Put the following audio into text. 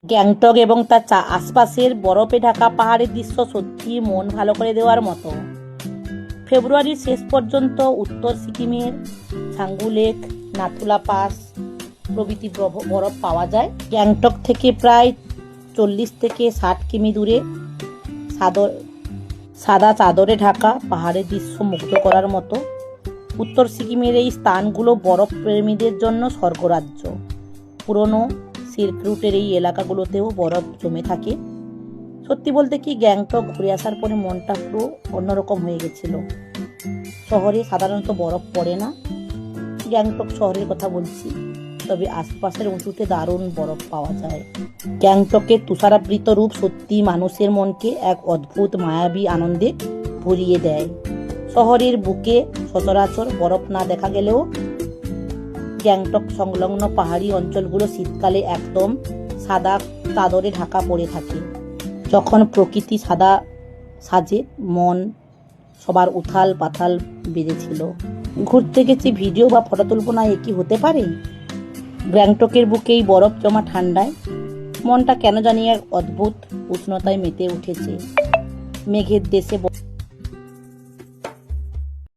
গ্যাংটক এবং তার আশপাশের বরফে ঢাকা পাহাড়ের দৃশ্য সত্যি মন ভালো করে দেওয়ার মতো। ফেব্রুয়ারির শেষ পর্যন্ত উত্তর সিকিমের ছাঙ্গু লেক, নাথুলা পাস প্রভৃতি বরফ পাওয়া যায়। গ্যাংটক থেকে প্রায় 40 থেকে 60 কিমি দূরে সাদা চাদরে ঢাকা পাহাড়ের দৃশ্য মুগ্ধ করার মতো। উত্তর সিকিমের এই স্থানগুলো বরফ প্রেমীদের জন্য স্বর্গরাজ্য। পুরনো সিল্ক রুটের এই এলাকাগুলোতেও বরফ জমে থাকে। সত্যি বলতে কি, গ্যাংটক ঘুরে আসার পরে মনটা পুরো অন্যরকম হয়ে গেছিল। শহরে সাধারণত বরফ পড়ে না, গ্যাংটক শহরের কথা বলছি, তবে আশপাশের উঁচুতে দারুণ বরফ পাওয়া যায়। গ্যাংটকের তুষারাবৃত রূপ সত্যি মানুষের মনকে এক অদ্ভুত মায়াবী আনন্দে ভরিয়ে দেয়। শহরের বুকে সচরাচর বরফ না দেখা গেলেও গ্যাংটক সংলগ্ন পাহাড়ি অঞ্চলগুলো শীতকালে একদম সাদা চাদরে ঢাকা পড়ে থাকে। যখন প্রকৃতি সাদা সাজে, মন সবার উথাল পাথাল বেড়েছিল। ঘুরতে গেছি, ভিডিও বা ফটো তুলবো না, এ কি হতে পারে? গ্যাংটকের বুকে এই বরফ জমা ঠান্ডায় মনটা কেন জানি এক অদ্ভুত উষ্ণতায় মেতে উঠেছে। মেঘের দেশে